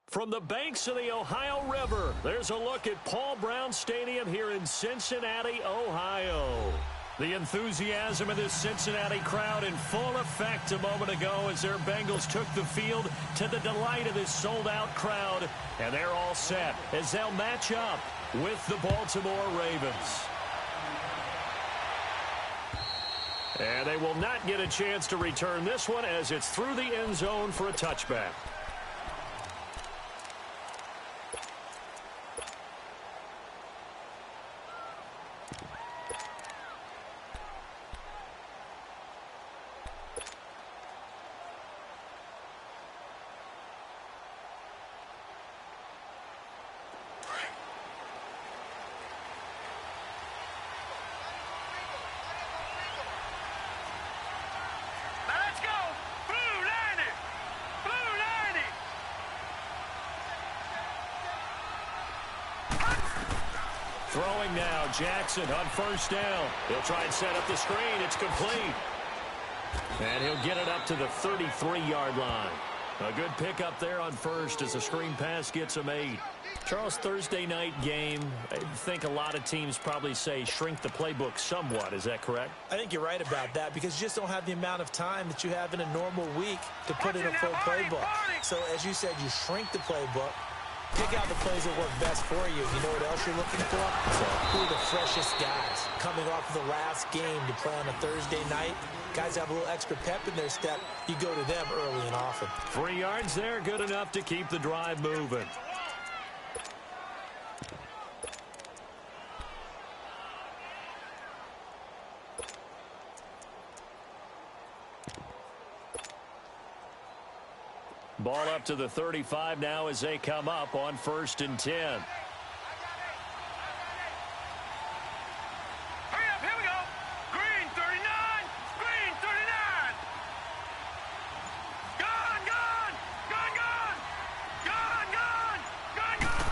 From the banks of the Ohio River, there's a look at Paul Brown Stadium here in Cincinnati, Ohio. The enthusiasm of this Cincinnati crowd in full effect a moment ago as their Bengals took the field to the delight of this sold-out crowd. And they're all set as they'll match up with the Baltimore Ravens. And they will not get a chance to return this one as it's through the end zone for a touchback. Throwing now, Jackson on first down. He'll try and set up the screen. It's complete. And he'll get it up to the 33-yard line. A good pickup there on first as the screen pass gets him 8. Charles, Thursday night game, I think a lot of teams probably say shrink the playbook somewhat. Is that correct? I think you're right about that because you just don't have the amount of time that you have in a normal week to put in a full playbook. So, as you said, you shrink the playbook. Pick out the plays that work best for you. You know what else you're looking for? Who are the freshest guys coming off of the last game to play on a Thursday night? Guys have a little extra pep in their step. You go to them early and often. 3 yards there, good enough to keep the drive moving. Ball up to the 35 now as they come up on 1st and 10. Hurry up, here we go. Green 39, green 39. Gone, gone, gone, gone, gone, gone, gone, gone.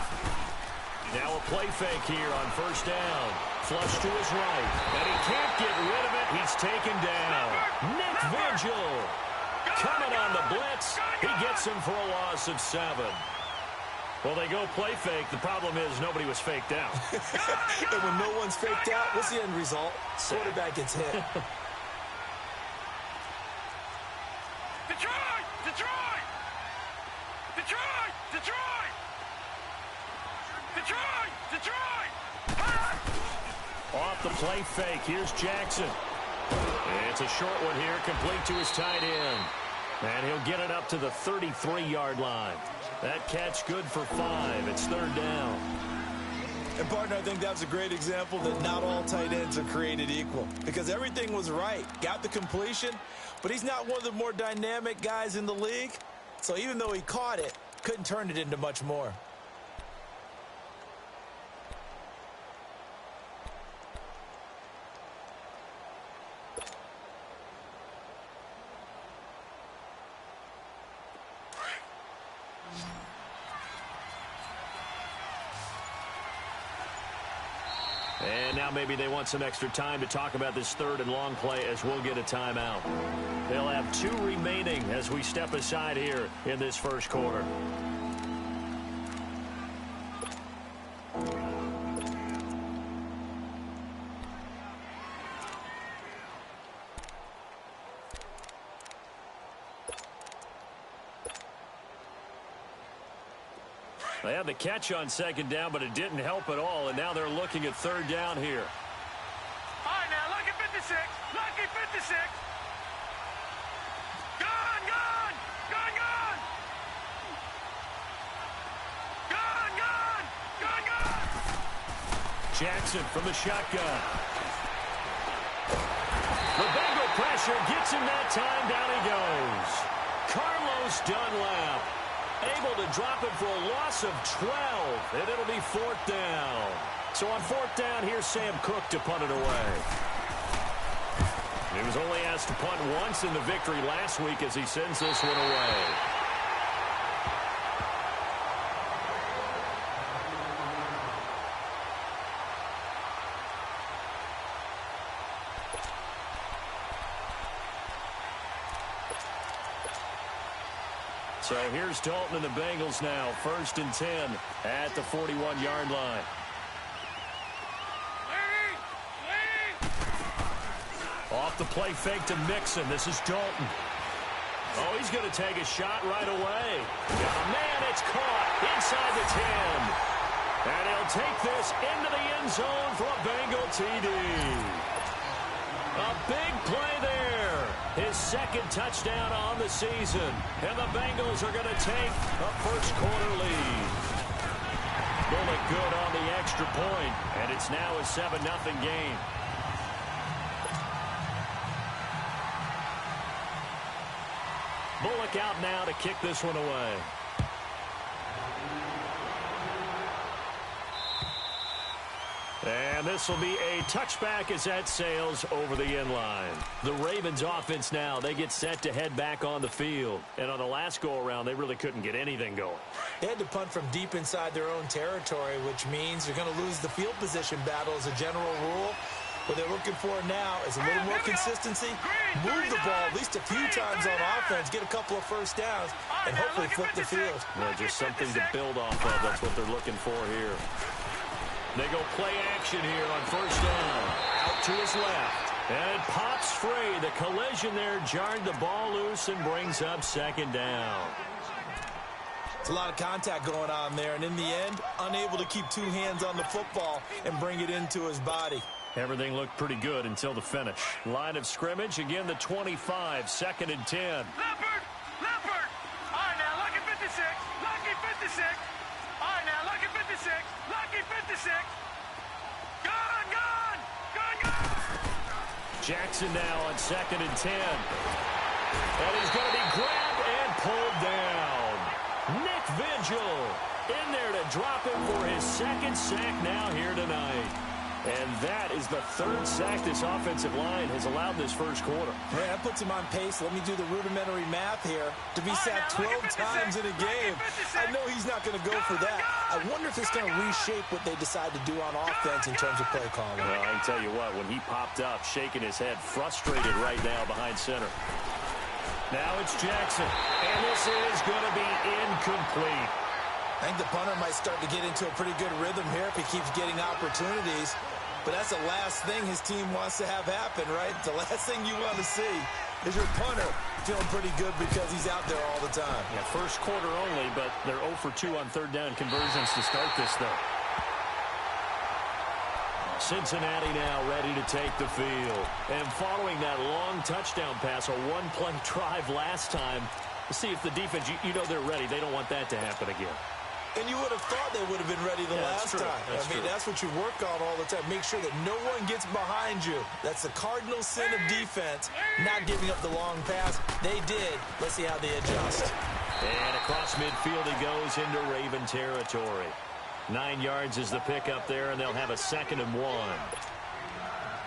Now a play fake here on 1st down. Flush to his right, and he can't get rid of it. He's taken down. Nick Vigil coming on the blitz. He gets him for a loss of 7. Well, they go play fake. The problem is nobody was faked out. And when no one's faked out, what's the end result? Quarterback gets hit. Detroit! Detroit! Detroit! Detroit! Detroit! Detroit! Off the play fake. Here's Jackson. It's a short one here, complete to his tight end. And he'll get it up to the 33-yard line. That catch good for 5. It's 3rd down. And, partner, I think that was a great example that not all tight ends are created equal. Because everything was right. Got the completion, but he's not one of the more dynamic guys in the league. So even though he caught it, couldn't turn it into much more. And now maybe they want some extra time to talk about this 3rd and long play as we'll get a timeout. They'll have 2 remaining as we step aside here in this 1st quarter. They had the catch on 2nd down, but it didn't help at all, and now they're looking at 3rd down here. All right, now, lucky 56. Lucky 56. Gone, gone, gone, gone. Gone, gone, gone, gone. Jackson from the shotgun. The Bengal pressure gets him that time. Down he goes. Carlos Dunlap able to drop it for a loss of 12, and it'll be 4th down. So on 4th down, here's Sam Cook to punt it away. He was only asked to punt once in the victory last week as he sends this one away. So here's Dalton and the Bengals now. 1st and 10 at the 41-yard line. Off the play fake to Mixon. This is Dalton. Oh, he's going to take a shot right away. Oh, man, it's caught inside the 10. And he'll take this into the end zone for a Bengal TD. A big play there. His 2nd touchdown on the season. And the Bengals are going to take a first-quarter lead. Bullock good on the extra point, and it's now a 7-0 game. Bullock out now to kick this one away. And this will be a touchback as that sails over the end line. The Ravens offense now, they get set to head back on the field. And on the last go-around, they really couldn't get anything going. They had to punt from deep inside their own territory, which means you're going to lose the field position battle as a general rule. What they're looking for now is a little more consistency, move the ball at least a few times on offense, get a couple of first downs, and hopefully flip the field. Well, just something to build off of. That's what they're looking for here. They go play action here on 1st down. Out to his left. And it pops free. The collision there jarred the ball loose and brings up 2nd down. It's a lot of contact going on there, and in the end, unable to keep 2 hands on the football and bring it into his body. Everything looked pretty good until the finish. Line of scrimmage, again the 25, 2nd and 10. Leopard! Leopard! All right, now, lucky 56. Lucky 56. All right, now, lucky 56. Lucky 56. Gone, gone! Gone, gone! Jackson now on 2nd and 10. And he's going to be grabbed and pulled down. Nick Vigil in there to drop him for his 2nd sack now here tonight. And that is the 3rd sack this offensive line has allowed this first quarter. Yeah, that puts him on pace. Let me do the rudimentary math here. To be sacked 12 times in a game, I know he's not going to go for that. I wonder if it's going to reshape what they decide to do on offense in terms of play calling. Well, I can tell you what, when he popped up, shaking his head, frustrated right now behind center. Now it's Jackson, and this is going to be incomplete. I think the punter might start to get into a pretty good rhythm here if he keeps getting opportunities. But that's the last thing his team wants to have happen, right? The last thing you want to see is your punter feeling pretty good because he's out there all the time. Yeah, first quarter only, but they're 0 for 2 on 3rd down conversions to start this, though. Cincinnati now ready to take the field. And following that long touchdown pass, a 1-play drive last time, to see if the defense, you know they're ready. They don't want that to happen again. And you would have thought they would have been ready the last time. That's what you work on all the time. Make sure that no one gets behind you. That's the cardinal sin of defense, not giving up the long pass. They did. Let's see how they adjust. And across midfield he goes into Raven territory. 9 yards is the pickup there, and they'll have a 2nd and 1.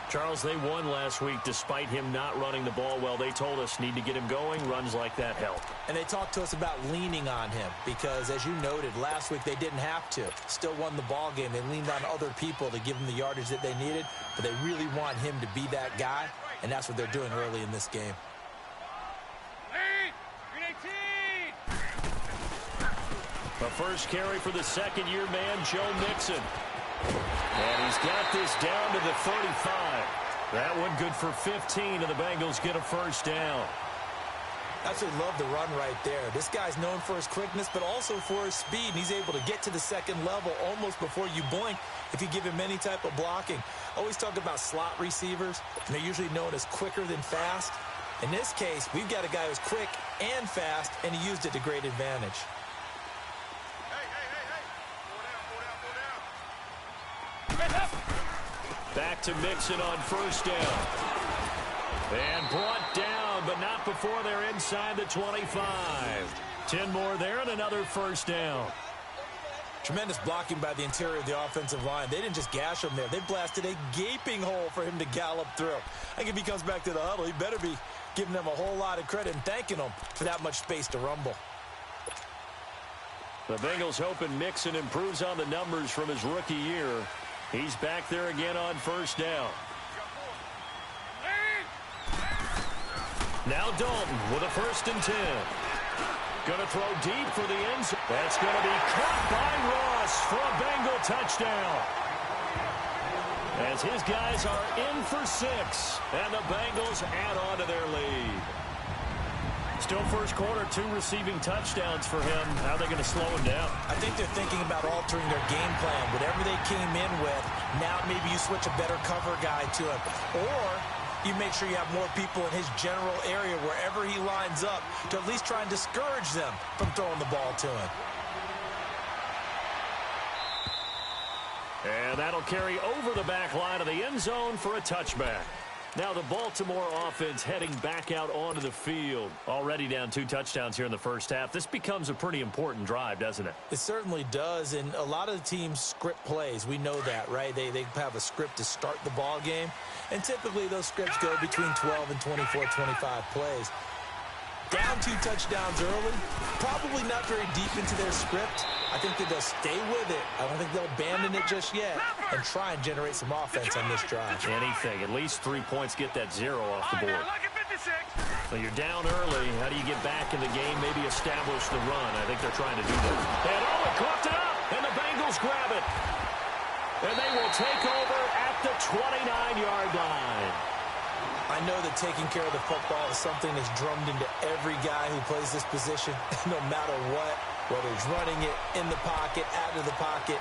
Charles, they won last week despite him not running the ball well. They told us need to get him going. Runs like that help. And they talked to us about leaning on him because, as you noted, last week they didn't have to. Still won the ball game. They leaned on other people to give them the yardage that they needed, but they really want him to be that guy, and that's what they're doing early in this game. The first carry for the 2nd-year man, Joe Mixon. And he's got this down to the 35. That one good for 15, and the Bengals get a first down. Absolutely love the run right there. This guy's known for his quickness, but also for his speed. And he's able to get to the 2nd level almost before you blink if you give him any type of blocking. Always talk about slot receivers, and they're usually known as quicker than fast. In this case, we've got a guy who's quick and fast, and he used it to great advantage. Back to Mixon on 1st down. And brought down, but not before they're inside the 25. 10 more there and another first down. Tremendous blocking by the interior of the offensive line. They didn't just gash him there. They blasted a gaping hole for him to gallop through. I think if he comes back to the huddle, he better be giving them a whole lot of credit and thanking them for that much space to rumble. The Bengals hoping Mixon improves on the numbers from his rookie year. He's back there again on 1st down. Now Dalton with a 1st and 10. Going to throw deep for the end zone. That's going to be caught by Ross for a Bengal touchdown. As his guys are in for 6, and the Bengals add on to their lead. Still first quarter, 2 receiving touchdowns for him. How are they going to slow him down? I think they're thinking about altering their game plan. Whatever they came in with, now maybe you switch a better cover guy to him. Or you make sure you have more people in his general area wherever he lines up to at least try and discourage them from throwing the ball to him. And that'll carry over the back line of the end zone for a touchback. Now the Baltimore offense heading back out onto the field. Already down 2 touchdowns here in the first half. This becomes a pretty important drive, doesn't it? It certainly does, and a lot of the teams script plays. We know that, right? They have a script to start the ball game, and typically those scripts go between 12 and 24, 25 plays. Down 2 touchdowns early, probably not very deep into their script. I think that they'll stay with it. I don't think they'll abandon it just yet and try and generate some offense on this drive. Anything. At least 3 points, get that 0 off the board. Well, you're down early. How do you get back in the game? Maybe establish the run. I think they're trying to do that. And Owen coughed it up, and the Bengals grab it. And they will take over at the 29-yard line. I know that taking care of the football is something that's drummed into every guy who plays this position, no matter what, whether he's running it, in the pocket, out of the pocket.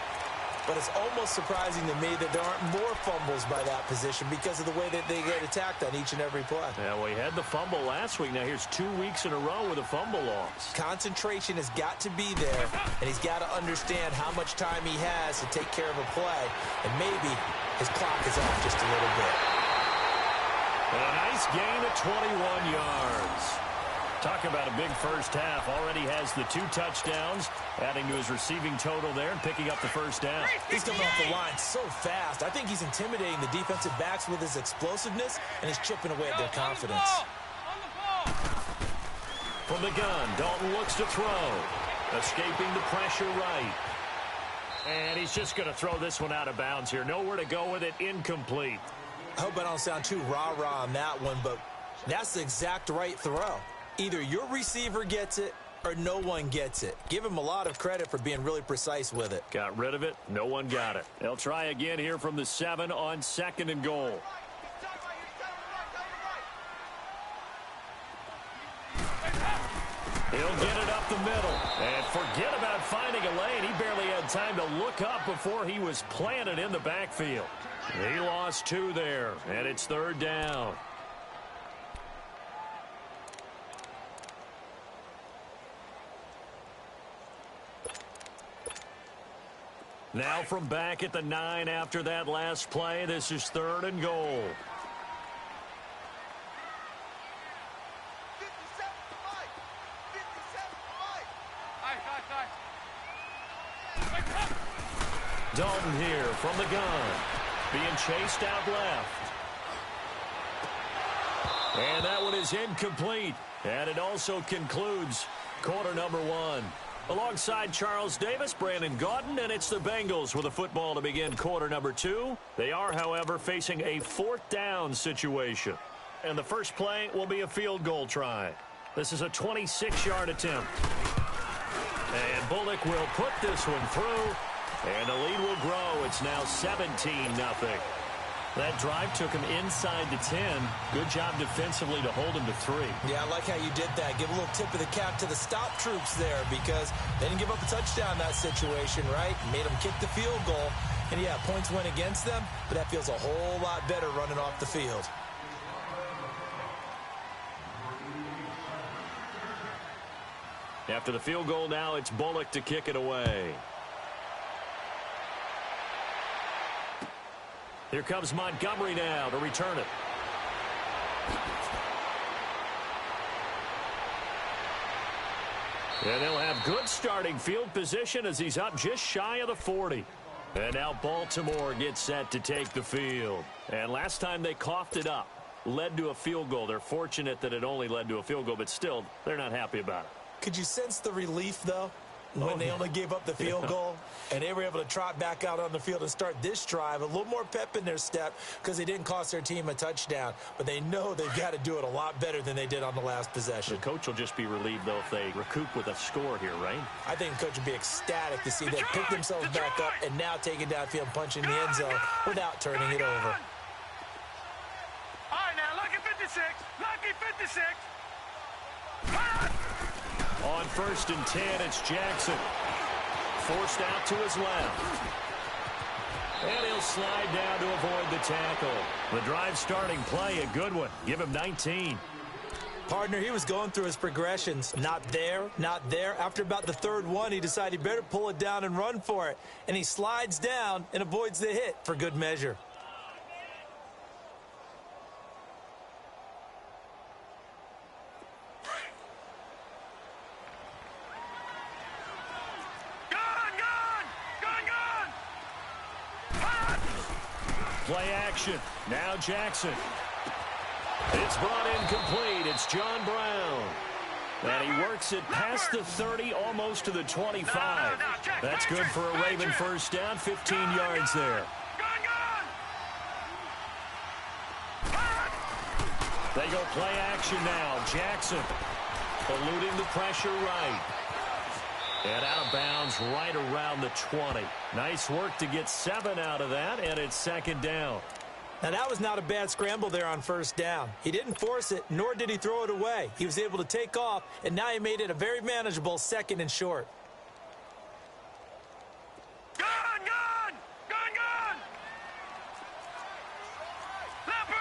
But it's almost surprising to me that there aren't more fumbles by that position because of the way that they get attacked on each and every play. Yeah, well, he had the fumble last week. Now here's 2 weeks in a row with a fumble loss. Concentration has got to be there, and he's got to understand how much time he has to take care of a play, and maybe his clock is off just a little bit. A nice gain of 21 yards. Talk about a big first half. Already has the 2 touchdowns, adding to his receiving total there and picking up the first down. He's coming off the line so fast. I think he's intimidating the defensive backs with his explosiveness, and he's chipping away at their confidence. From the gun, Dalton looks to throw. Escaping the pressure right. And he's just going to throw this one out of bounds here. Nowhere to go with it. Incomplete. I hope I don't sound too rah-rah on that one, but that's the exact right throw. Either your receiver gets it or no one gets it. Give him a lot of credit for being really precise with it. Got rid of it. No one got it. They'll try again here from the 7 on 2nd and goal. He'll get it up the middle. And forget about finding a lane. He barely had time to look up before he was planted in the backfield. He lost 2 there, and it's 3rd down. Now from back at the 9 after that last play, this is 3rd and goal. Dalton here from the gun. Being chased out left. And that one is incomplete. And it also concludes quarter number 1. Alongside Charles Davis, Brandon Gaudin, and it's the Bengals with a football to begin quarter number 2. They are, however, facing a 4th down situation. And the first play will be a field goal try. This is a 26-yard attempt. And Bullock will put this one through. And the lead will grow. It's now 17-0. That drive took him inside the 10. Good job defensively to hold him to 3. Yeah, I like how you did that. Give a little tip of the cap to the stop troops there because they didn't give up a touchdown in that situation, right? Made them kick the field goal. And, yeah, points went against them, but that feels a whole lot better running off the field. After the field goal now, it's Bullock to kick it away. Here comes Montgomery now to return it. And they'll have good starting field position as he's up just shy of the 40. And now Baltimore gets set to take the field. And last time they coughed it up, led to a field goal. They're fortunate that it only led to a field goal, but still, they're not happy about it. Could you sense the relief, though, when they only gave up the field goal? And they were able to trot back out on the field and start this drive. A little more pep in their step because they didn't cost their team a touchdown. But they know they've got to do it a lot better than they did on the last possession. The coach will just be relieved, though, if they recoup with a score here, right? I think the coach would be ecstatic to see them pick themselves back up and now take it downfield and punch in the end zone without turning it over. All right, now, lucky 56. Lucky 56. On 1st and 10, it's Jackson. Forced out to his left. And he'll slide down to avoid the tackle. The drive starting play, a good one. Give him 19. Partner, he was going through his progressions. Not there, not there. After about the third one, he decided he better pull it down and run for it. And he slides down and avoids the hit for good measure. Play action. Now Jackson. It's brought in complete. It's John Brown. And he works it past the 30, almost to the 25. That's good for a Raven first down, 15 yards there. They go play action now. Jackson eluding the pressure right. And out of bounds right around the 20. Nice work to get 7 out of that, and it's second down. Now, that was not a bad scramble there on first down. He didn't force it, nor did he throw it away. He was able to take off, and now he made it a very manageable 2nd and short. Gun!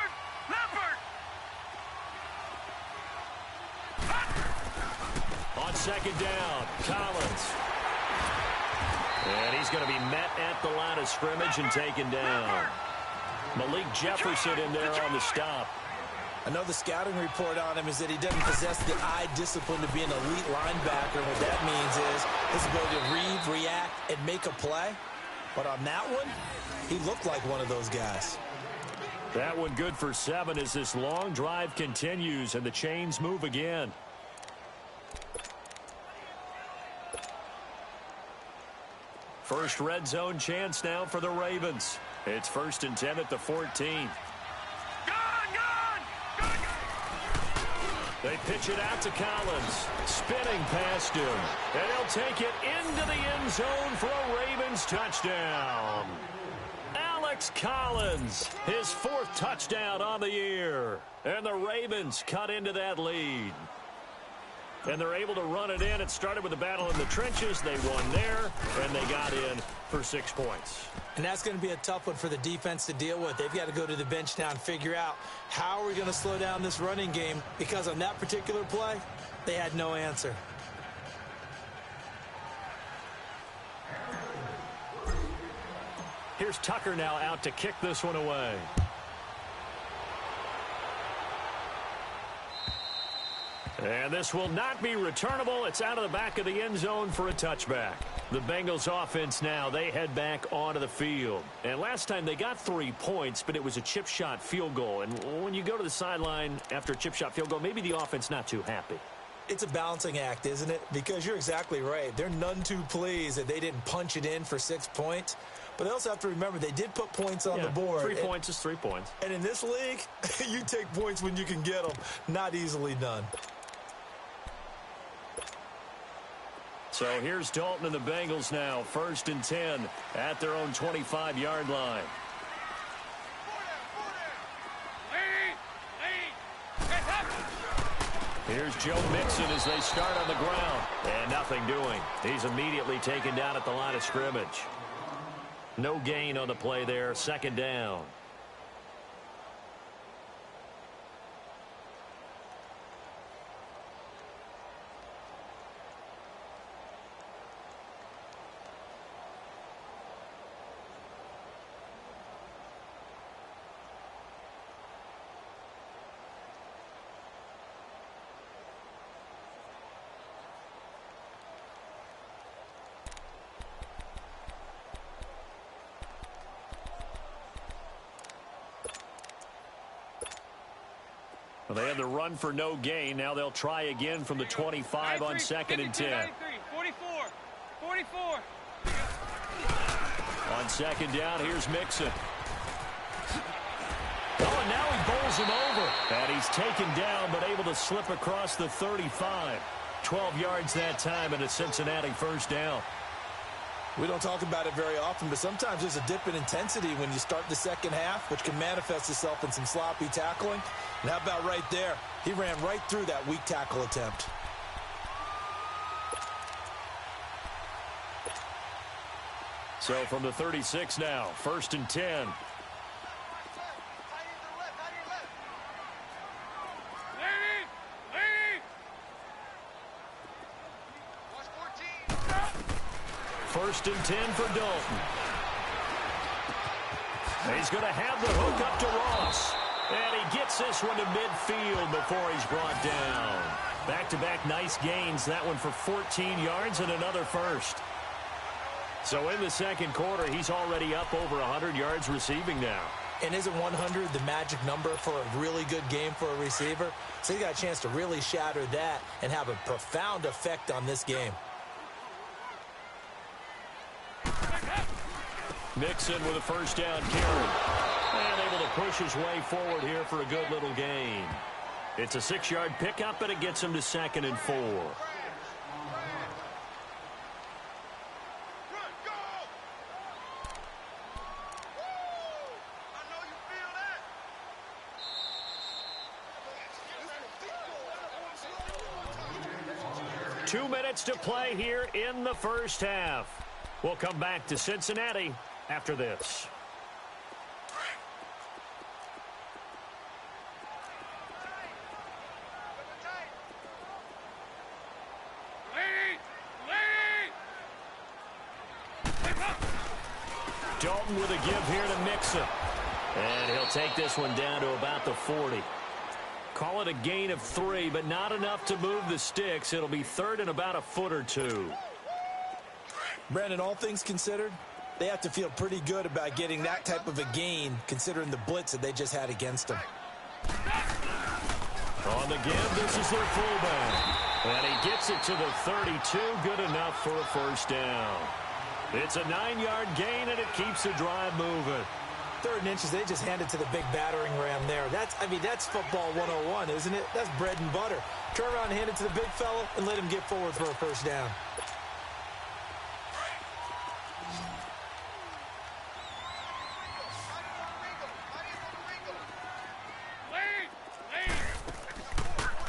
Leopard! On second down, Collins. And he's going to be met at the line of scrimmage and taken down. Malik Jefferson in there on the stop. I know the scouting report on him is that he doesn't possess the eye discipline to be an elite linebacker. What that means is his ability to read, react, and make a play. But on that one, he looked like one of those guys. That one good for 7 as this long drive continues and the chains move again. First red zone chance now for the Ravens. It's 1st and 10 at the 14. They pitch it out to Collins. Spinning past him. And he'll take it into the end zone for a Ravens touchdown. Alex Collins, his 4th touchdown on the year. And the Ravens cut into that lead. And they're able to run it in. It started with a battle in the trenches. They won there, and they got in for 6 points. And that's going to be a tough one for the defense to deal with. They've got to go to the bench now and figure out how are we going to slow down this running game, because on that particular play, they had no answer. Here's Tucker now out to kick this one away. And this will not be returnable. It's out of the back of the end zone for a touchback. The Bengals offense now, they head back onto the field. And last time they got 3 points, but it was a chip shot field goal. And when you go to the sideline after a chip shot field goal, maybe the offense not too happy. It's a balancing act, isn't it? Because you're exactly right. They're none too pleased that they didn't punch it in for 6 points. But they also have to remember they did put points on the board. 3 points is 3 points. And in this league, you take points when you can get them. Not easily done. So here's Dalton and the Bengals now. 1st and 10 at their own 25-yard line. Here's Joe Mixon as they start on the ground. And nothing doing. He's immediately taken down at the line of scrimmage. No gain on the play there. 2nd down. Well, they had the run for no gain. Now they'll try again from the 25 on 2nd and 10. 44. On second down, here's Mixon. Oh, and now he bowls him over. And he's taken down, but able to slip across the 35. 12 yards that time, and a Cincinnati first down. We don't talk about it very often, but sometimes there's a dip in intensity when you start the second half, which can manifest itself in some sloppy tackling. And how about right there? He ran right through that weak tackle attempt. So from the 36 now, 1st and 10. First and 10 for Dalton. He's going to have the hook up to Ross. And he gets this one to midfield before he's brought down. Back-to-back nice gains. That one for 14 yards and another first. So in the second quarter, he's already up over 100 yards receiving now. And isn't 100 the magic number for a really good game for a receiver? So he got a chance to really shatter that and have a profound effect on this game. Mixon with a first down carry. And able to push his way forward here for a good little gain. It's a 6-yard pickup, and it gets him to 2nd and 4. Two minutes to play here in the first half. We'll come back to Cincinnati after this. Dalton with a give here to Mixon. And he'll take this one down to about the 40. Call it a gain of 3, but not enough to move the sticks. It'll be 3rd and about a foot or 2. Brandon, all things considered, they have to feel pretty good about getting that type of a gain, considering the blitz that they just had against them. On the give, this is their fullback. And he gets it to the 32, good enough for a first down. It's a 9-yard gain, and it keeps the drive moving. 3rd and inches, they just handed to the big battering ram there. That's football 101, isn't it? That's bread and butter. Turn around and hand it to the big fella and let him get forward for a first down.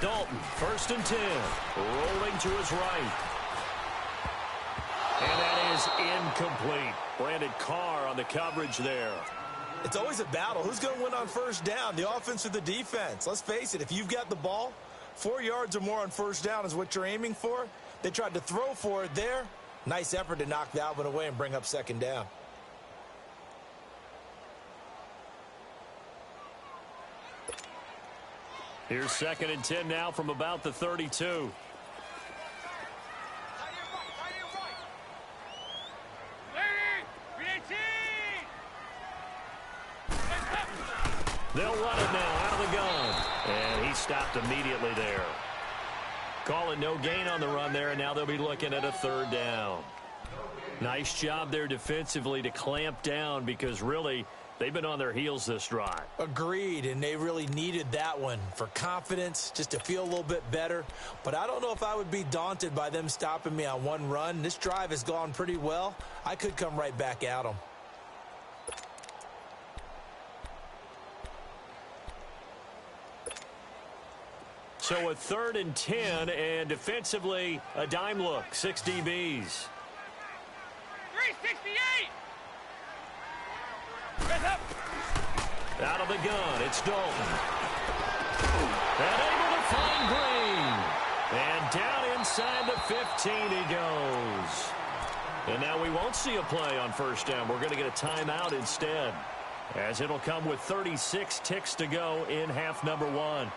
Dalton, 1st and 10, rolling to his right. And that is incomplete. Brandon Carr on the coverage there. It's always a battle. Who's going to win on first down, the offense or the defense? Let's face it, if you've got the ball, 4 yards or more on first down is what you're aiming for. They tried to throw for it there. Nice effort to knock that one away and bring up 2nd down. Here's 2nd and 10 now from about the 32. They'll run it now out of the gun. And he stopped immediately there. Call it no gain on the run there, and now they'll be looking at a 3rd down. Nice job there defensively to clamp down, because really they've been on their heels this drive. Agreed, and they really needed that one for confidence, just to feel a little bit better. But I don't know if I would be daunted by them stopping me on one run. This drive has gone pretty well. I could come right back at them. So a 3rd and 10, and defensively a dime look, 6 DBs. 368! Out of the gun, it's Dalton. And able to find Green. And down inside the 15 he goes. And now we won't see a play on first down. We're going to get a timeout instead, as it'll come with 36 ticks to go in half number 1.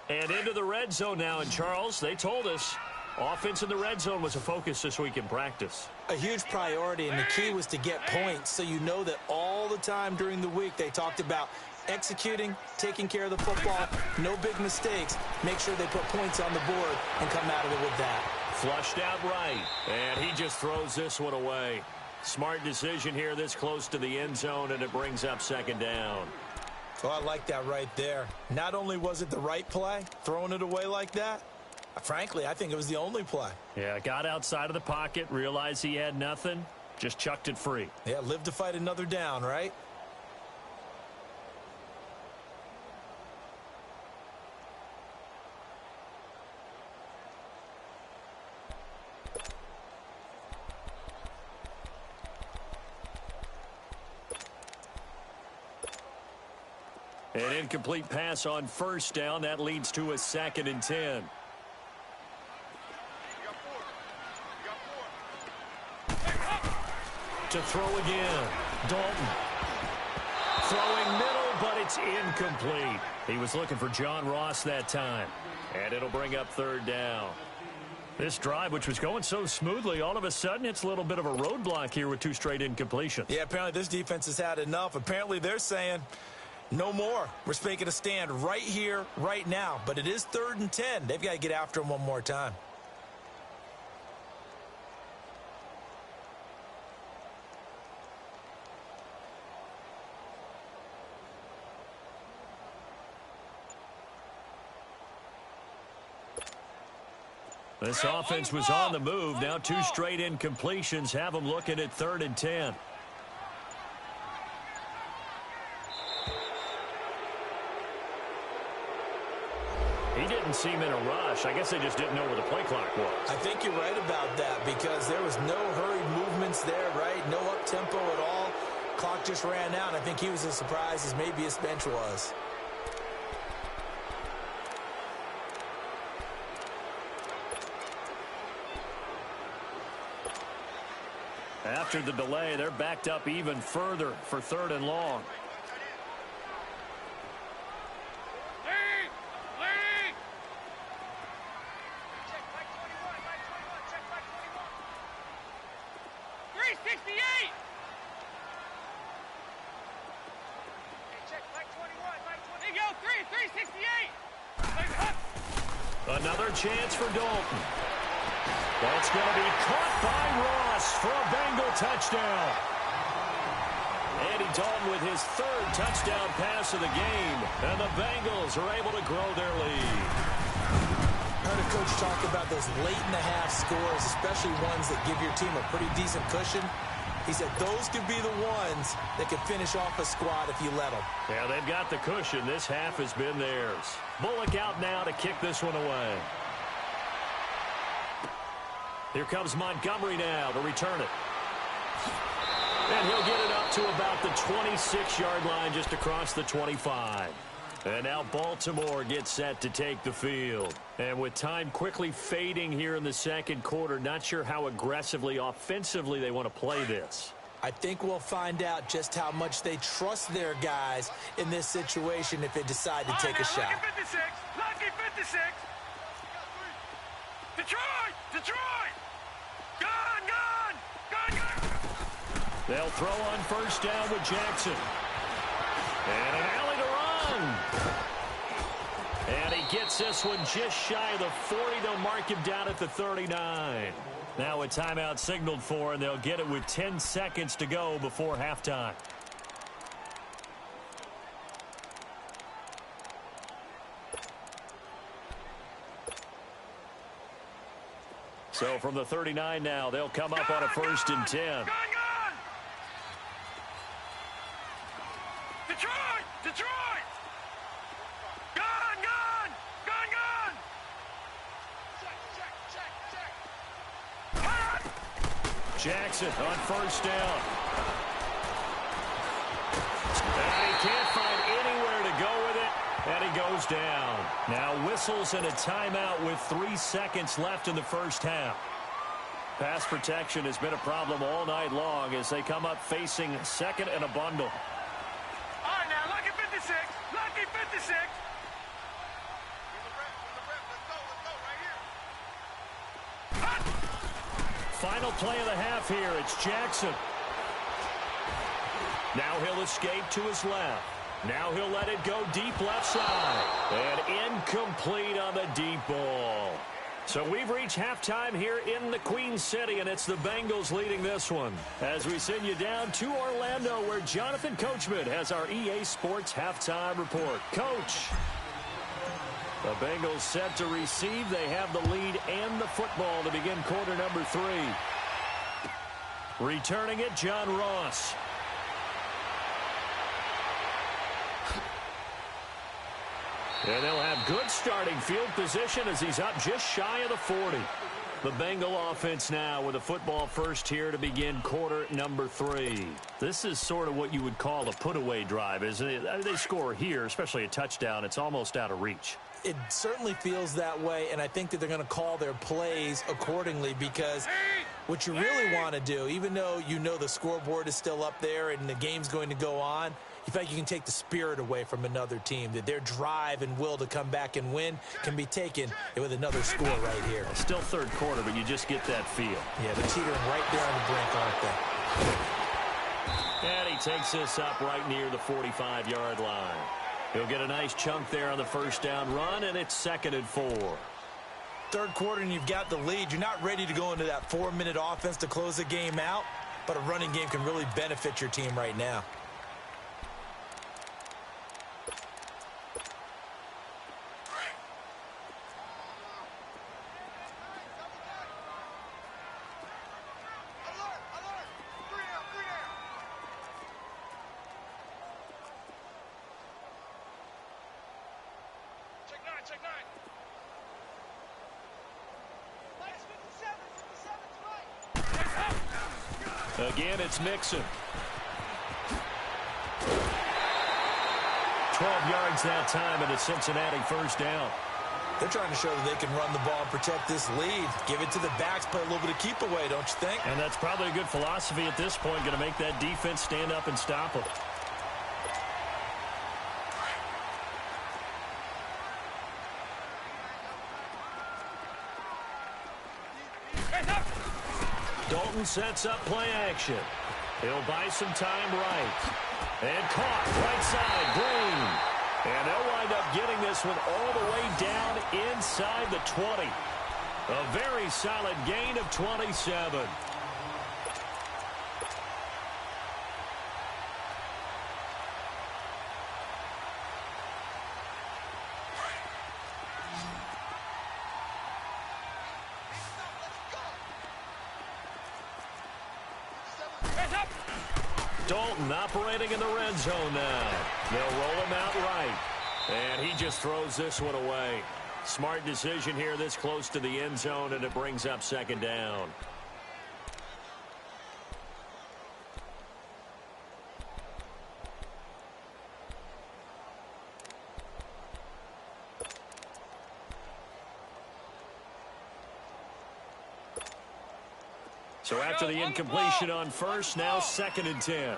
And into the red zone now. And Charles, they told us offense in the red zone was a focus this week in practice. A huge priority, and the key was to get points. So you know that all the time during the week they talked about executing, taking care of the football, no big mistakes. Make sure they put points on the board and come out of it with that. Flushed out right, and he just throws this one away. Smart decision here this close to the end zone, and it brings up second down. Oh, I like that right there. Not only was it the right play, throwing it away like that, frankly, I think it was the only play. Yeah, got outside of the pocket, realized he had nothing, just chucked it free. Yeah, live to fight another down, right? An incomplete pass on first down. That leads to a 2nd and 10. To throw again. Dalton. Throwing middle, but it's incomplete. He was looking for John Ross that time. And it'll bring up 3rd down. This drive, which was going so smoothly, all of a sudden it's a little bit of a roadblock here with 2 straight incompletions. Yeah, apparently this defense has had enough. Apparently they're saying, no more. We're making a stand right here, right now. But it is 3rd and 10. They've got to get after him one more time. This offense was on the move. Now 2 straight incompletions have them looking at 3rd and 10. He didn't seem in a rush. I guess they just didn't know where the play clock was. I think you're right about that because there was no hurried movements there, right? No up-tempo at all. Clock just ran out. I think he was as surprised as maybe his bench was. After the delay, they're backed up even further for 3rd and long. Another chance for Dalton. That's going to be caught by Ross for a Bengal touchdown. Andy Dalton with his 3rd touchdown pass of the game, and the Bengals are able to grow their lead. I heard a coach talk about those late-in-the-half scores, especially ones that give your team a pretty decent cushion. He said those could be the ones that could finish off a squad if you let them. Yeah, they've got the cushion. This half has been theirs. Bullock out now to kick this one away. Here comes Montgomery now to return it. And he'll get it up to about the 26-yard line, just across the 25. And now Baltimore gets set to take the field. And with time quickly fading here in the 2nd quarter, not sure how aggressively, offensively they want to play this. I think we'll find out just how much they trust their guys in this situation if they decide to take a shot. Lucky 56! Lucky 56! Detroit! Detroit! Gone! Gone! Gone! Gone! They'll throw on first down with Jackson. And an alley to run. And he gets this one just shy of the 40. They'll mark him down at the 39. Now a timeout signaled for, and they'll get it with 10 seconds to go before halftime. So from the 39 now, they'll come up on a 1st and 10. Gone! Gone! Detroit! Detroit! Gone! Gone! Gone! Gone! Check! Jackson on first down. And he can't find anywhere to go with it, and he goes down. Now whistles and a timeout with 3 seconds left in the first half. Pass protection has been a problem all night long as they come up facing 2nd and a bundle. All right, now, lucky 56. Lucky 56. Final play of the half here. It's Jackson. Now he'll escape to his left. Now he'll let it go deep left side. And incomplete on the deep ball. So we've reached halftime here in the Queen City, and it's the Bengals leading this one. As we send you down to Orlando, where Jonathan Coachman has our EA Sports halftime report. Coach. The Bengals set to receive. They have the lead and the football to begin quarter number 3. Returning it, John Ross. And they'll have good starting field position as he's up just shy of the 40. The Bengal offense now with a football first here to begin quarter number 3. This is sort of what you would call a put-away drive, isn't it? I mean, they score here, especially a touchdown. It's almost out of reach. It certainly feels that way, and I think that they're going to call their plays accordingly, because what you really want to do, even though you know the scoreboard is still up there and the game's going to go on, you feel like you can take the spirit away from another team, that their drive and will to come back and win can be taken with another score right here. Still third quarter, but you just get that feel. Yeah, they're teetering right there on the brink, aren't they? And he takes this up right near the 45-yard line. He'll get a nice chunk there on the first down run, and it's 2nd and 4. Third quarter, and you've got the lead. You're not ready to go into that 4-minute offense to close the game out, but a running game can really benefit your team right now. Again, it's Mixon. 12 yards that time, and a Cincinnati first down. They're trying to show that they can run the ball and protect this lead. Give it to the backs, play a little bit of keep away, don't you think? And that's probably a good philosophy at this point, going to make that defense stand up and stop them. Dalton sets up play action. He'll buy some time right. And caught right side, Green. And they'll wind up getting this one all the way down inside the 20. A very solid gain of 27. Dalton operating in the red zone now. They'll roll him out right. And he just throws this one away. Smart decision here this close to the end zone, and it brings up 2nd down. So after the incompletion on first, now 2nd and 10.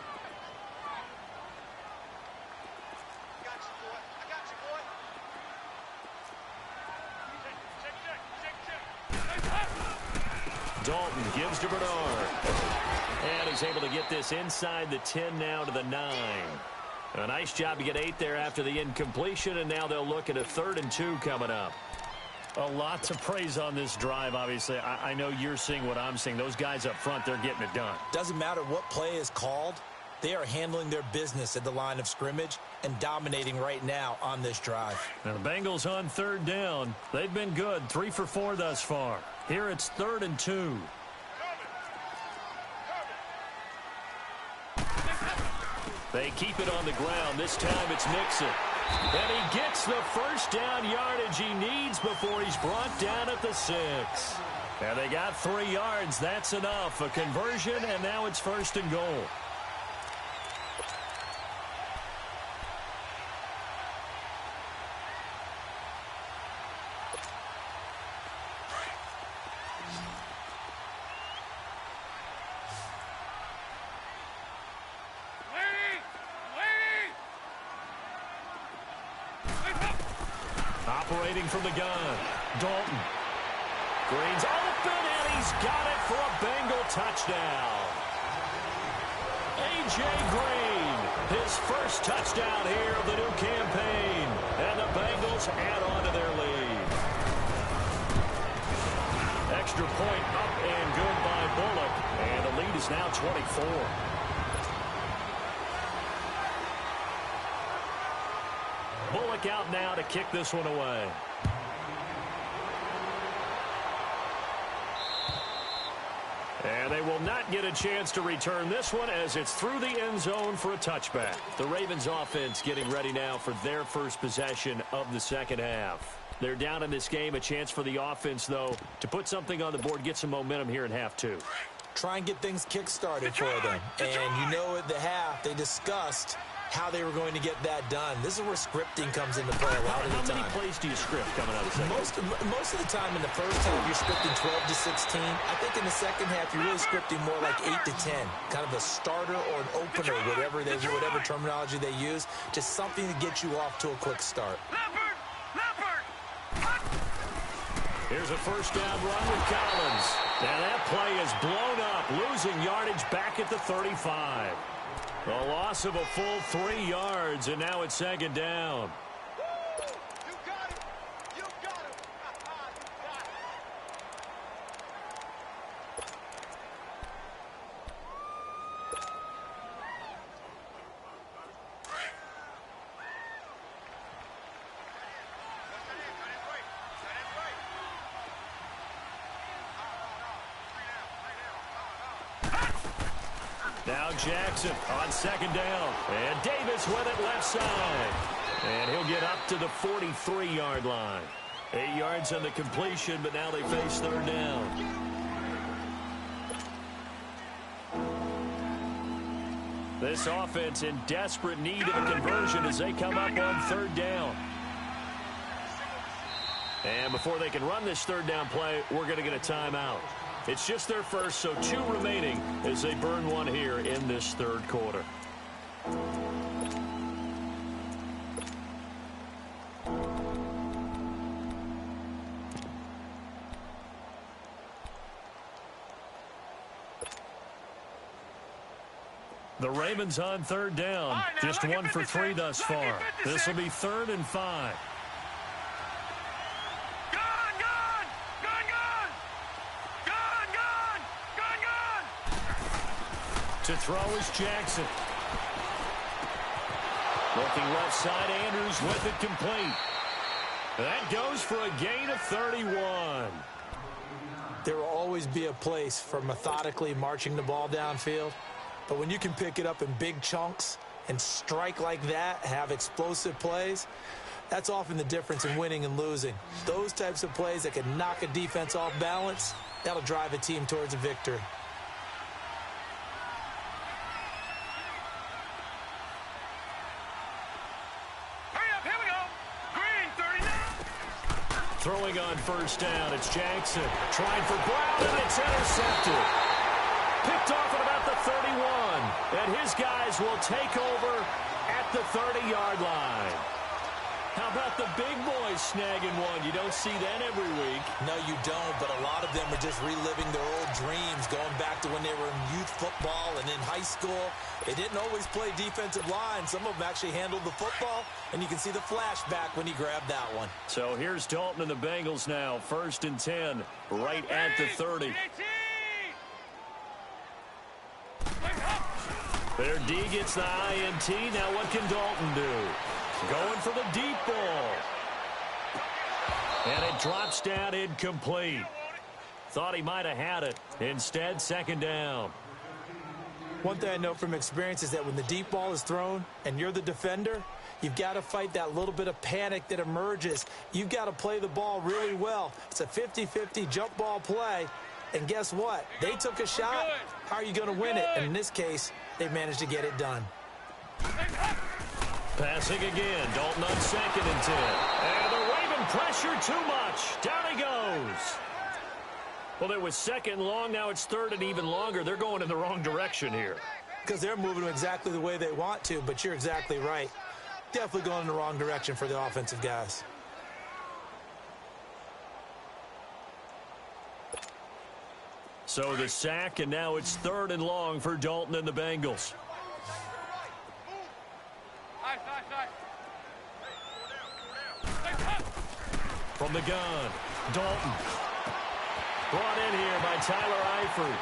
Dalton gives to Bernard. And he's able to get this inside the 10 now to the 9. A nice job to get 8 there after the incompletion, and now they'll look at a 3rd and 2 coming up. A lot to praise on this drive, obviously. I know you're seeing what I'm seeing. Those guys up front, they're getting it done. Doesn't matter what play is called. They are handling their business at the line of scrimmage and dominating right now on this drive. Now the Bengals on 3rd down. They've been good, 3 for 4 thus far. Here it's 3rd and 2. They keep it on the ground. This time it's Mixon. And he gets the first down yardage he needs before he's brought down at the 6. And they got 3 yards. That's enough. A conversion, and now it's 1st and goal. Operating from the gun, Dalton. Green's open, and he's got it for a Bengal touchdown. A.J. Green His first touchdown here of the new campaign. And the Bengals add on to their lead. Extra point up and good by Bullock. And the lead is now 24. Bullock out now to kick this one away. And they will not get a chance to return this one as it's through the end zone for a touchback. The Ravens offense getting ready now for their first possession of the second half. They're down in this game. A chance for the offense, though, to put something on the board, get some momentum here in half two. Try and get things kick-started for them. And you know at the half, they discussed how they were going to get that done. This is where scripting comes into play a lot of the time. How many plays do you script coming out of the second? Most of the time in the first half, you're scripting 12 to 16. I think in the second half, you're really scripting more like 8 to 10. Kind of a starter or an opener, whatever terminology they use. Just something to get you off to a quick start. Here's a first down run with Collins. Now that play is blown up, losing yardage back at the 35. A loss of a full 3 yards, and now it's second down. You got him. You got him. Now Jackson on second down. And Davis with it left side. And he'll get up to the 43-yard line. 8 yards on the completion, but now they face third down. This offense in desperate need of a conversion as they come up on third down. And before they can run this third down play, we're going to get a timeout. It's just their first, so 2 remaining as they burn one here in this third quarter. The Ravens on third down. Just 1 for 3 thus far. This will be 3rd and 5. To throw is Jackson. Looking left side, Andrews with it complete. That goes for a gain of 31. There will always be a place for methodically marching the ball downfield. But when you can pick it up in big chunks and strike like that, have explosive plays, that's often the difference in winning and losing. Those types of plays that can knock a defense off balance, that'll drive a team towards a victory. Throwing on first down, it's Jackson. Trying for Brown, and it's intercepted. Picked off at about the 31. And his guys will take over at the 30-yard line. How about the big boys snagging one? You don't see that every week. No, you don't, but a lot of them are just reliving their old dreams, going back to when they were in youth football and in high school. They didn't always play defensive line. Some of them actually handled the football, and you can see the flashback when he grabbed that one. So here's Dalton and the Bengals now, 1st and 10, right at the 30. Their D gets the INT. Now what can Dalton do? Going for the deep ball. And it drops down incomplete. Thought he might have had it. Instead, second down. One thing I know from experience is that when the deep ball is thrown and you're the defender, you've got to fight that little bit of panic that emerges. You've got to play the ball really well. It's a 50-50 jump ball play. And guess what? They took a shot. How are you going to win it? And in this case, they managed to get it done. Passing again. Dalton on 2nd and 10. And the Raven pressure too much. Down he goes. Well, it was 2nd long. Now it's 3rd and even longer. They're going in the wrong direction here. Because they're moving exactly the way they want to, but you're exactly right. Definitely going in the wrong direction for the offensive guys. So the sack, and now it's 3rd and long for Dalton and the Bengals. From the gun, Dalton. Brought in here by Tyler Eifert.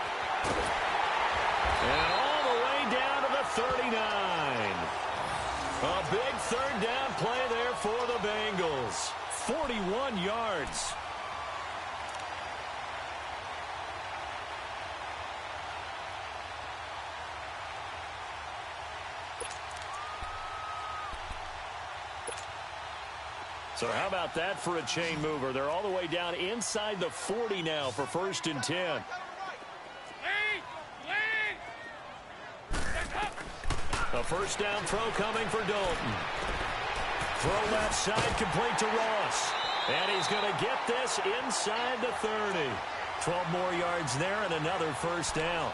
And all the way down to the 39. A big third down play there for the Bengals. 41 yards. So how about that for a chain mover? They're all the way down inside the 40 now for 1st and 10. A first down throw coming for Dalton. Throw left side complete to Ross. And he's going to get this inside the 30. 12 more yards there and another first down.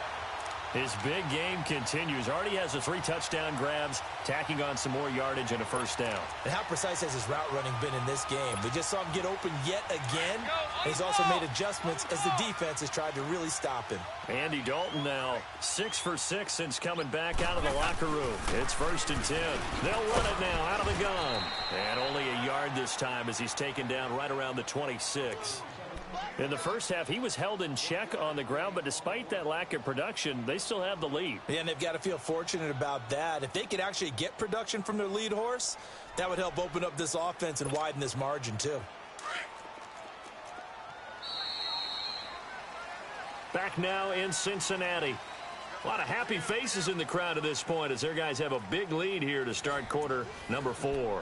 His big game continues. Already has the 3 touchdown grabs, tacking on some more yardage and a first down. And how precise has his route running been in this game? We just saw him get open yet again. And he's also made adjustments as the defense has tried to really stop him. Andy Dalton now 6 for 6 since coming back out of the locker room. It's 1st and 10. They'll run it now out of the gun. And only a yard this time as he's taken down right around the 26. In the first half, he was held in check on the ground, but despite that lack of production, they still have the lead. Yeah, and they've got to feel fortunate about that. If they could actually get production from their lead horse, that would help open up this offense and widen this margin, too. Back now in Cincinnati. A lot of happy faces in the crowd at this point as their guys have a big lead here to start quarter number 4.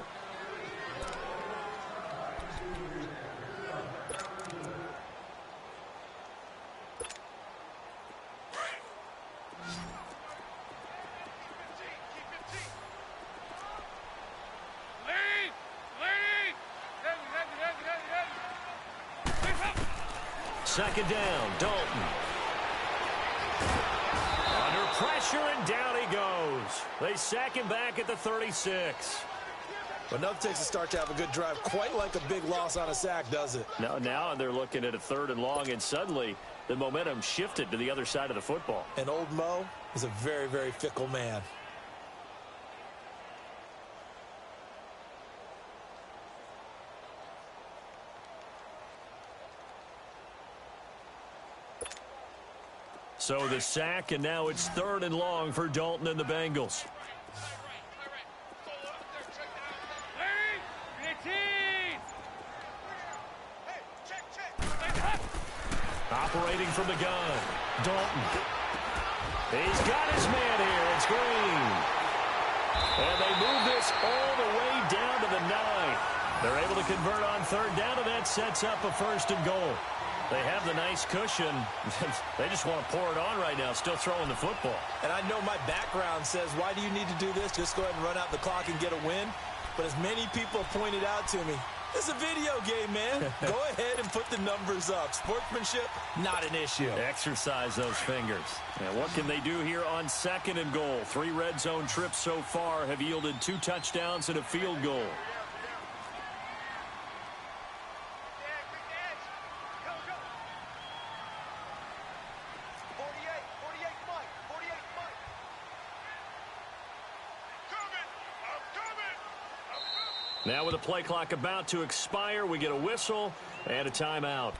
Second down, Dalton. Under pressure, and down he goes. They sack him back at the 36. But enough takes a start to have a good drive. Quite like a big loss on a sack, does it? Now they're looking at a 3rd and long, and suddenly the momentum shifted to the other side of the football. And old Mo is a very, very fickle man. So the sack, and now it's 3rd and long for Dalton and the Bengals. Operating from the gun, Dalton. He's got his man here. It's Green. And they move this all the way down to the 9. They're able to convert on 3rd down, and that sets up a 1st and goal. They have the nice cushion. They just want to pour it on right now, still throwing the football. And I know my background says, why do you need to do this? Just go ahead and run out the clock and get a win. But as many people pointed out to me, it's a video game, man. Go ahead and put the numbers up. Sportsmanship, not an issue. Exercise those fingers. And what can they do here on 2nd and goal? 3 red zone trips so far have yielded 2 touchdowns and a field goal. Now with the play clock about to expire, we get a whistle and a timeout.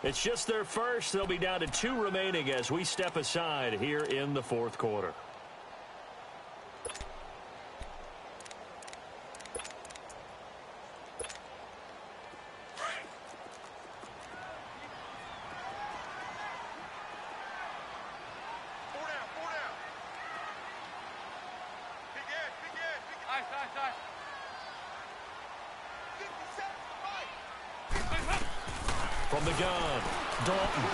It's just their first. They'll be down to 2 remaining as we step aside here in the 4th quarter. From the gun, Dalton.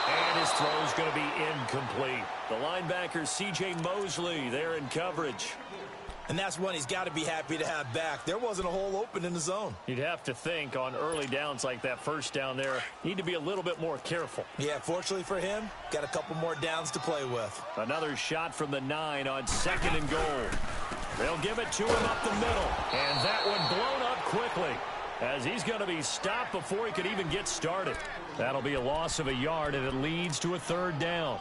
And his throw's going to be incomplete. The linebacker, C.J. Mosley, there in coverage. And that's one he's got to be happy to have back. There wasn't a hole open in the zone. You'd have to think on early downs like that first down there, need to be a little bit more careful. Yeah, fortunately for him, got a couple more downs to play with. Another shot from the 9 on 2nd and goal. They'll give it to him up the middle. And that one blown up quickly, as he's going to be stopped before he could even get started. That'll be a loss of a yard, and it leads to a 3rd down.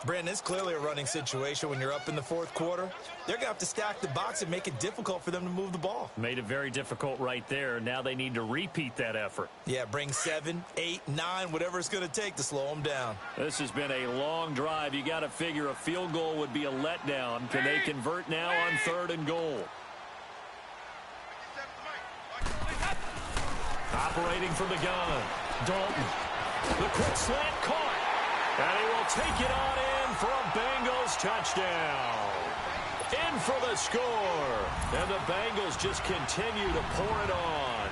Brandon, it's clearly a running situation when you're up in the fourth quarter. They're going to have to stack the box and make it difficult for them to move the ball. Made it very difficult right there. Now they need to repeat that effort. Yeah, bring 7, 8, 9, whatever it's going to take to slow them down. This has been a long drive. You got to figure a field goal would be a letdown. Can they convert now on 3rd and goal? Operating from the gun, Dalton. The quick slant caught. And he will take it on in for a Bengals touchdown. In for the score. And the Bengals just continue to pour it on.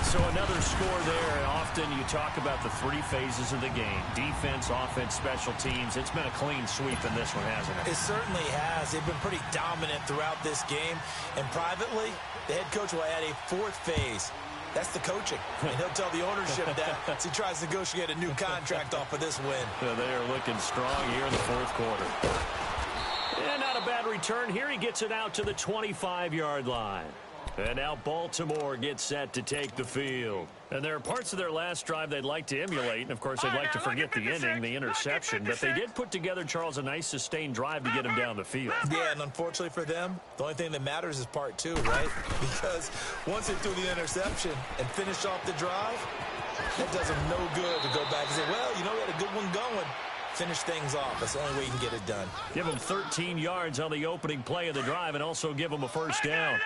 So another score there. And often you talk about the 3 phases of the game. Defense, offense, special teams. It's been a clean sweep in this one, hasn't it? It certainly has. They've been pretty dominant throughout this game. And privately, the head coach will add a 4th phase. That's the coaching. And he'll tell the ownership that as he tries to negotiate a new contract off of this win. Yeah, they are looking strong here in the fourth quarter. And not a bad return here. He gets it out to the 25-yard line. And now Baltimore gets set to take the field. And there are parts of their last drive they'd like to emulate. And, of course, they'd like to forget the ending, the interception. But they did put together, Charles, a nice sustained drive to get him down the field. Yeah, and unfortunately for them, the only thing that matters is part 2, right? Because once they threw the interception and finished off the drive, that does them no good to go back and say, well, you know, we had a good one going. Finish things off. That's the only way you can get it done. Give them 13 yards on the opening play of the drive and also give them a first down.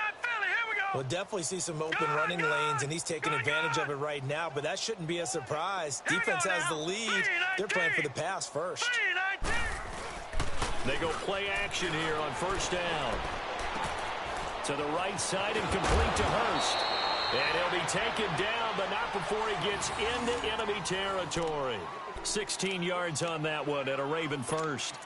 We'll definitely see some open running lanes, and he's taking advantage of it right now, but that shouldn't be a surprise. Defense has the lead. They're playing for the pass first. They go play action here on first down. To the right side and complete to Hurst. And he'll be taken down, but not before he gets into enemy territory. 16 yards on that one at a Raven first.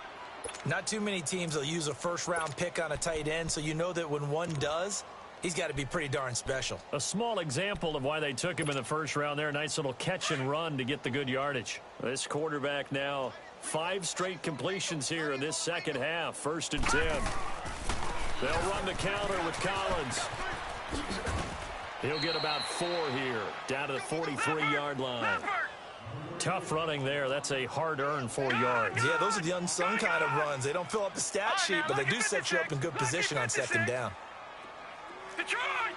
Not too many teams will use a first-round pick on a tight end, so you know that when one does, he's got to be pretty darn special. A small example of why they took him in the first round there. Nice little catch and run to get the good yardage. This quarterback now 5 straight completions here in this second half. 1st and 10. They'll run the counter with Collins. He'll get about 4 here, down to the 43-yard line. Tough running there. That's a hard-earned 4 yards. Yeah, those are the unsung kind of runs. They don't fill up the stat sheet, but they do set you up in good position on 2nd down. Detroit!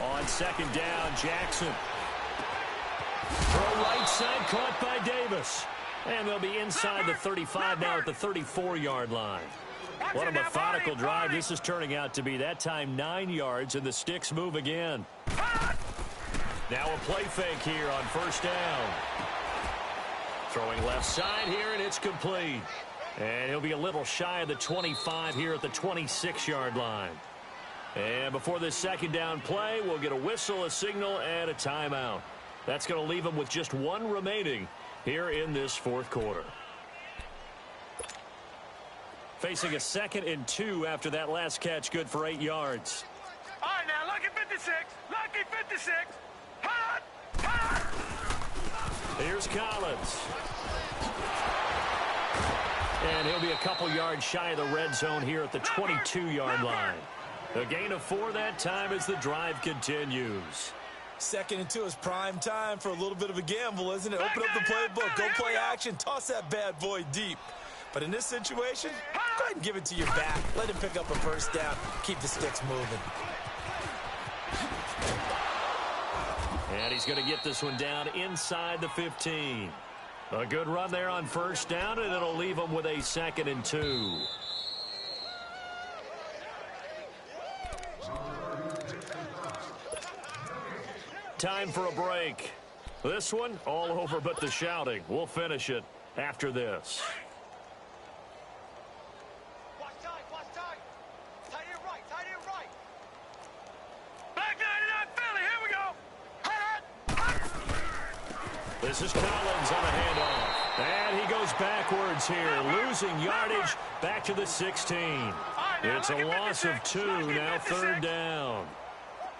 On 2nd down, Jackson. Throw right side, caught by Davis. And they'll be inside the 35 now at the 34-yard line. What a methodical drive this is turning out to be. That time 9 yards, and the sticks move again. Now a play fake here on 1st down. Throwing left side here, and it's complete. And he'll be a little shy of the 25 here at the 26-yard line. And before this 2nd down play, we'll get a whistle, a signal, and a timeout. That's going to leave them with just 1 remaining here in this 4th quarter. Facing a 2nd and 2 after that last catch, good for 8 yards. All right, now, lucky 56. Lucky 56. Hot! Here's Collins. And he'll be a couple yards shy of the red zone here at the 22-yard line. A gain of 4 that time as the drive continues. 2nd and 2 is prime time for a little bit of a gamble, isn't it? Open up the playbook, go play action, toss that bad boy deep. But in this situation, go ahead and give it to your back. Let him pick up a first down. Keep the sticks moving. And he's going to get this one down inside the 15. A good run there on 1st down, and it'll leave him with a 2nd and 2. Time for a break. This one, all over but the shouting. We'll finish it after this. Watch tight. Tight it right. Back 99 Philly, here we go. This is Collins on a handoff. And he goes backwards here, losing yardage back to the 16. It's a loss of 2, now 3rd down.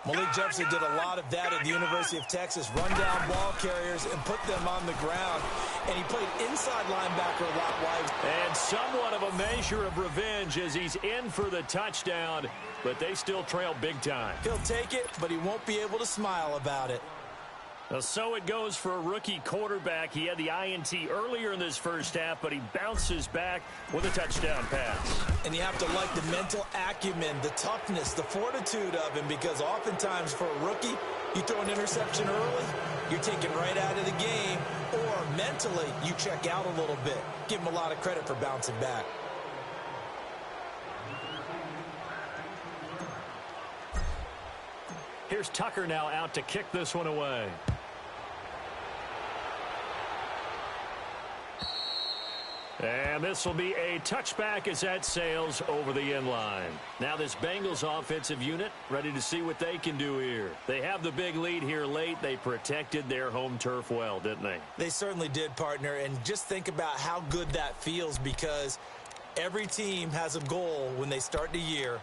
Malik Jefferson did a lot of that at the University of Texas. Run down ball carriers and put them on the ground. And he played inside linebacker a lot wide. And somewhat of a measure of revenge as he's in for the touchdown. But they still trail big time. He'll take it, but he won't be able to smile about it. Well, so it goes for a rookie quarterback. He had the INT earlier in this first half, but he bounces back with a touchdown pass. And you have to like the mental acumen, the toughness, the fortitude of him, because oftentimes for a rookie, you throw an interception early, you're taken right out of the game, or mentally you check out a little bit. Give him a lot of credit for bouncing back. Here's Tucker now out to kick this one away. And this will be a touchback as that sails over the end line. Now this Bengals offensive unit ready to see what they can do here. They have the big lead here late. They protected their home turf well, didn't they? They certainly did, partner. And just think about how good that feels, because every team has a goal when they start the year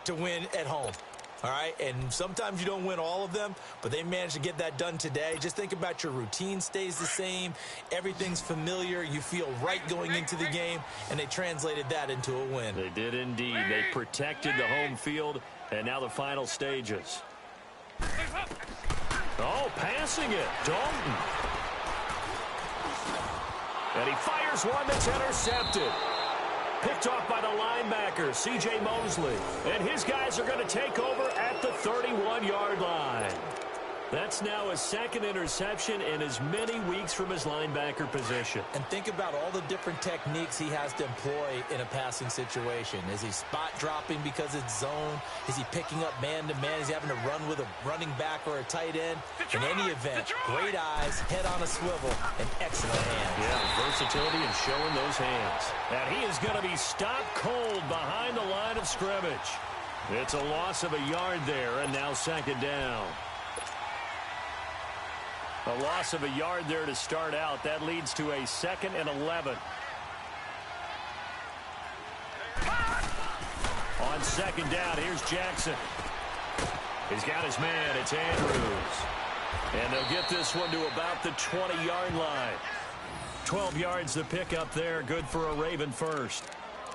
to win at home. All right, and sometimes you don't win all of them, but they managed to get that done today. Just think about your routine stays the same. Everything's familiar. You feel right going into the game, and they translated that into a win. They did indeed. They protected the home field, and now the final stages. Oh, passing it. Dalton. And he fires one that's intercepted. Picked off by the linebacker, C.J. Mosley. And his guys are going to take over at the 31-yard line. That's now his second interception in as many weeks from his linebacker position. And think about all the different techniques he has to employ in a passing situation. Is he spot dropping because it's zone? Is he picking up man-to-man? Is he having to run with a running back or a tight end? In any event, great eyes, head on a swivel, and excellent hands. Yeah, versatility and showing those hands. And he is going to be stopped cold behind the line of scrimmage. It's a loss of a yard there, and now second down. A loss of a yard there to start out. That leads to a 2nd and 11. On second down, here's Jackson. He's got his man. It's Andrews. And they'll get this one to about the 20-yard line. 12 yards to pick up there. Good for a Raven first.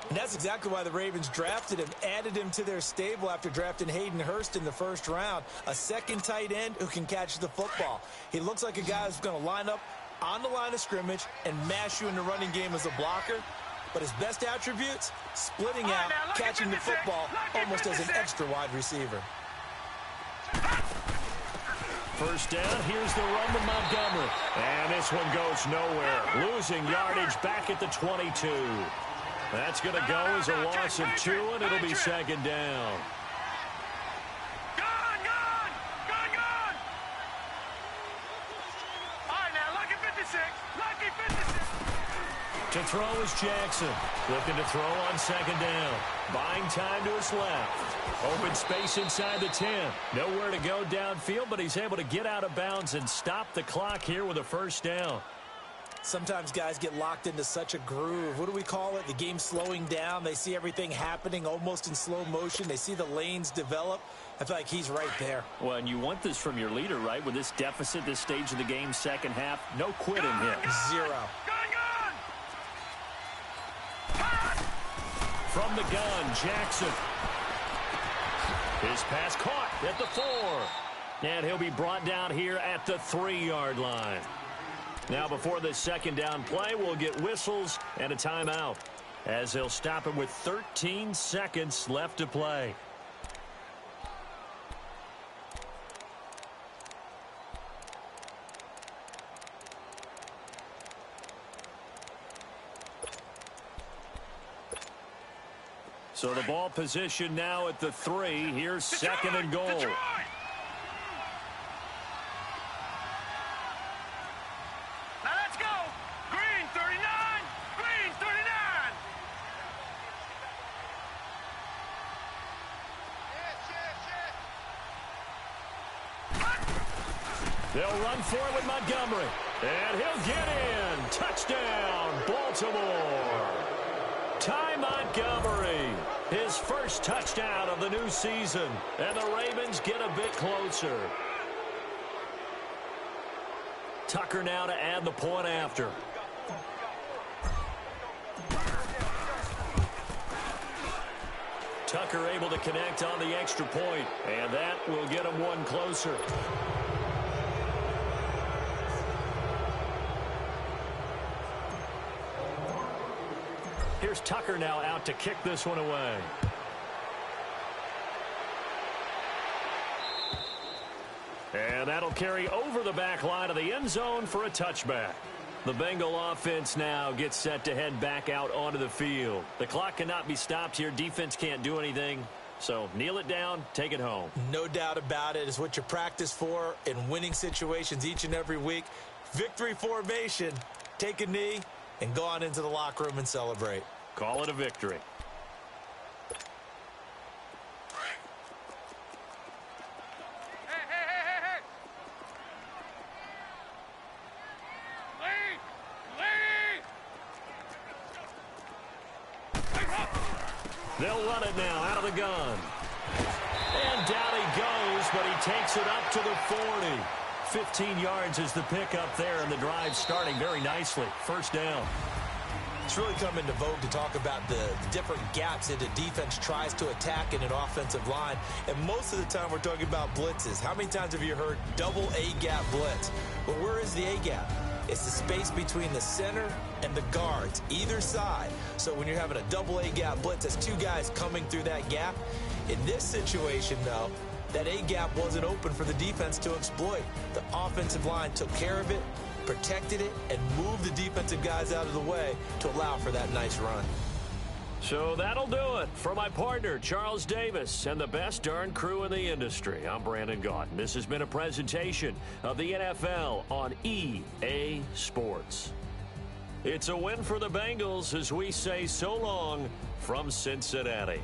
And that's exactly why the Ravens drafted him, added him to their stable after drafting Hayden Hurst in the first round. A second tight end who can catch the football. He looks like a guy who's going to line up on the line of scrimmage and mash you in the running game as a blocker. But his best attributes, splitting out, catching the football almost as an extra wide receiver. First down, here's the run to Montgomery. And this one goes nowhere. Losing yardage back at the 22. That's going to go as a loss of 2, and it'll be second down. Gone! All right, now, lucky 56. Lucky 56. To throw is Jackson. Looking to throw on second down. Buying time to his left. Open space inside the 10. Nowhere to go downfield, but he's able to get out of bounds and stop the clock here with a first down. Sometimes guys get locked into such a groove. What do we call it? The game slowing down. They see everything happening almost in slow motion. They see the lanes develop. I feel like he's right there. Well, and you want this from your leader, right? With this deficit, this stage of the game, second half, no quitting him. Zero. Gone! From the gun, Jackson. His pass caught at the 4. And he'll be brought down here at the 3-yard line. Now, before the second down play, we'll get whistles and a timeout, as they'll stop him with 13 seconds left to play. So the ball position now at the 3. Here's second and goal. Detroit! Now let's go. Green 39. Green 39. They'll run for it with Montgomery. And he'll get in. Touchdown, Baltimore. Ty Montgomery, his first touchdown of the new season. And the Ravens get a bit closer. Tucker now to add the point after. Tucker able to connect on the extra point, and that will get him one closer. Here's Tucker now out to kick this one away. And that'll carry over the back line of the end zone for a touchback. The Bengal offense now gets set to head back out onto the field. The clock cannot be stopped here. Defense can't do anything. So kneel it down, take it home. No doubt about it. It's what you practice for in winning situations each and every week. Victory formation. Take a knee and go on into the locker room and celebrate. Call it a victory. They'll run it now out of the gun. And down he goes, but he takes it up to the 40. 15 yards is the pickup there, and the drive starting very nicely. First down. It's really come into vogue to talk about the different gaps that the defense tries to attack in an offensive line. And most of the time we're talking about blitzes. How many times have you heard double A-gap blitz? Well, where is the A-gap? It's the space between the center and the guards, either side. So when you're having a double A-gap blitz, that's two guys coming through that gap. In this situation, though, that A-gap wasn't open for the defense to exploit. The offensive line took care of it, protected it, and moved the defensive guys out of the way to allow for that nice run. So that'll do it for my partner, Charles Davis, and the best darn crew in the industry. I'm Brandon Gaudin. This has been a presentation of the NFL on EA Sports. It's a win for the Bengals as we say so long from Cincinnati.